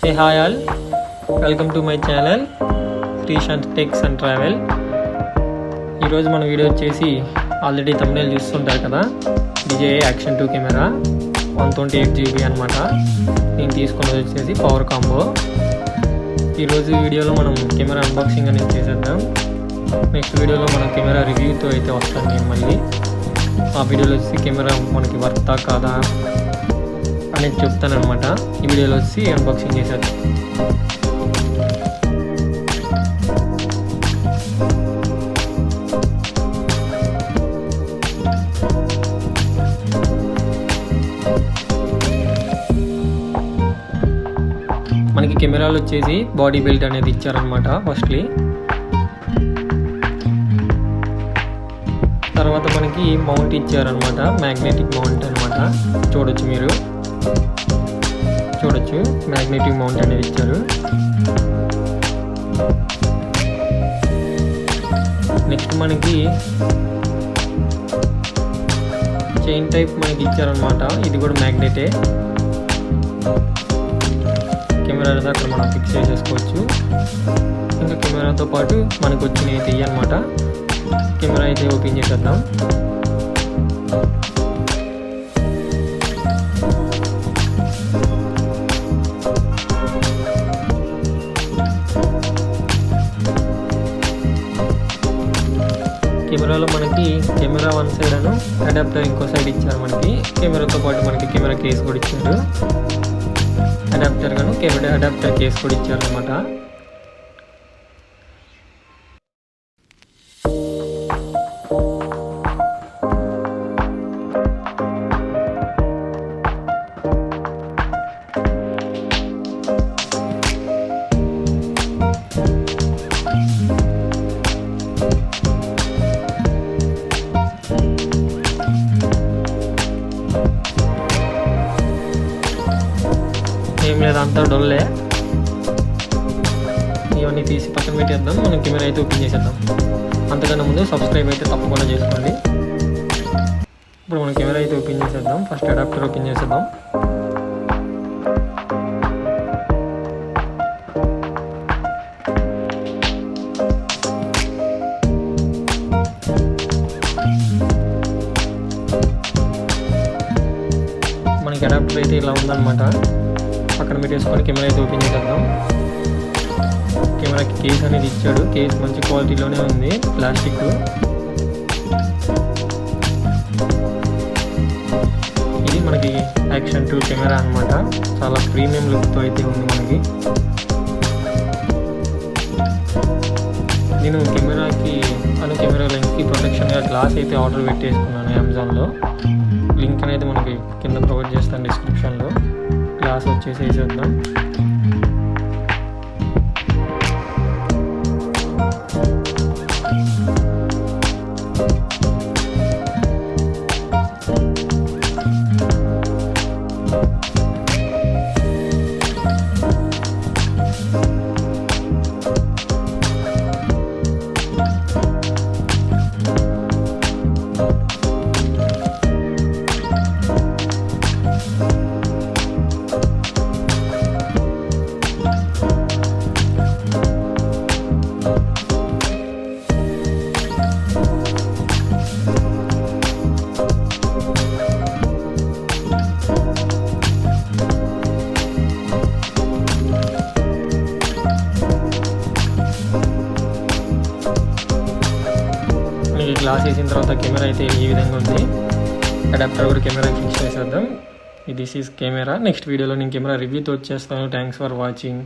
Hey hi all, welcome to my channel Srishanth techs and travel. ఈరోజు మన video వచ్చేసి already తమ్మునేల్ చూస్తుంటారు కదా, DJI Action 2 కెమెరా 128GB అనమాట. నేను తీసుకున్నది వచ్చేసి పవర్ కాంబో. ఈరోజు వీడియోలో మనం కెమెరా అన్బాక్సింగ్ అనేది చేసేద్దాం. నెక్స్ట్ వీడియోలో మనం కెమెరా రివ్యూతో అయితే వస్తాను నేను మళ్ళీ. ఆ వీడియోలో వచ్చి కెమెరా మనకి వర్తా కాదా అనేది చెప్తానమాట. ఈ వీడియోలో వచ్చి అన్బాక్సింగ్ చేసేద్దాం. మనకి కెమెరాలు వచ్చేసి బాడీ బెల్ట్ అనేది ఇచ్చారనమాట ఫస్ట్లీ. తర్వాత మనకి మౌంట్ ఇచ్చారనమాట, మ్యాగ్నెటిక్ మౌంట్ అనమాట. చూడొచ్చు మ్యాగ్నెటిక్ మౌంట్ అనేది ఇచ్చారు. నెక్స్ట్ మనకి చైన్ టైప్ మనకి ఇచ్చారనమాట. ఇది కూడా మ్యాగ్నెటే. కెమెరా అక్కడ మనం ఫిక్స్ చేసేసుకోవచ్చు. ఇంకా కెమెరాతో పాటు మనకు వచ్చినవి అయితే అనమాట. కెమెరా అయితే ఓపెన్ చేసేద్దాం. కెమెరాలో మనకి కెమెరా వన్ సైడ్ అను అడాప్టర్ ఇంకో సైడ్ ఇచ్చారు మనకి. కెమెరాతో పాటు మనకి కెమెరా కేస్ కూడా ఇచ్చారు. అడాప్టర్ కేస్ కూడా ఇచ్చారు అనమాట. ఏం లేదు, అంతా డొల్లే. ఇవన్నీ తీసి పక్కన పెట్టేద్దాం. మనం కెమెరా అయితే ఓపెన్ చేసేద్దాం. అంతకన్నా ముందు సబ్స్క్రైబ్ అయితే తప్పకుండా చేసుకోండి. ఇప్పుడు మనం కెమెరా అయితే ఓపెన్ చేసేద్దాం. ఫస్ట్ అడాప్టర్ ఓపెన్ చేసేద్దాం. మనకి అడాప్టర్ అయితే ఇలా ఉందన్నమాట. పక్కన పెట్టేసుకొని కెమెరా అయితే ఓపెన్ చేసేద్దాం. కెమెరాకి కేస్ అనేది ఇచ్చాడు. కేస్ మంచి క్వాలిటీలోనే ఉంది, ప్లాస్టిక్. ఇది మనకి యాక్షన్ 2 కెమెరా అనమాట. చాలా ప్రీమియం లుక్తో అయితే ఉంది మనకి. నేను కెమెరా లెన్స్కి ప్రొటెక్షన్గా గ్లాస్ అయితే ఆర్డర్ పెట్టేసుకున్నాను అమెజాన్లో. లింక్ అనేది మనకి కింద ప్రొవైడ్ చేస్తాను డిస్క్రిప్షన్లో. గ్లాస్ వచ్చేసి వేసేద్దాం. గ్లాస్ వేసిన తర్వాత కెమెరా అయితే ఈ విధంగా ఉంది. అడాప్టర్ కూడా కెమెరా ఫిక్స్ చేసేద్దాం. This is camera. నెక్స్ట్ వీడియోలో నేను కెమెరా రివ్యూతో వచ్చేస్తాను. Thanks for watching.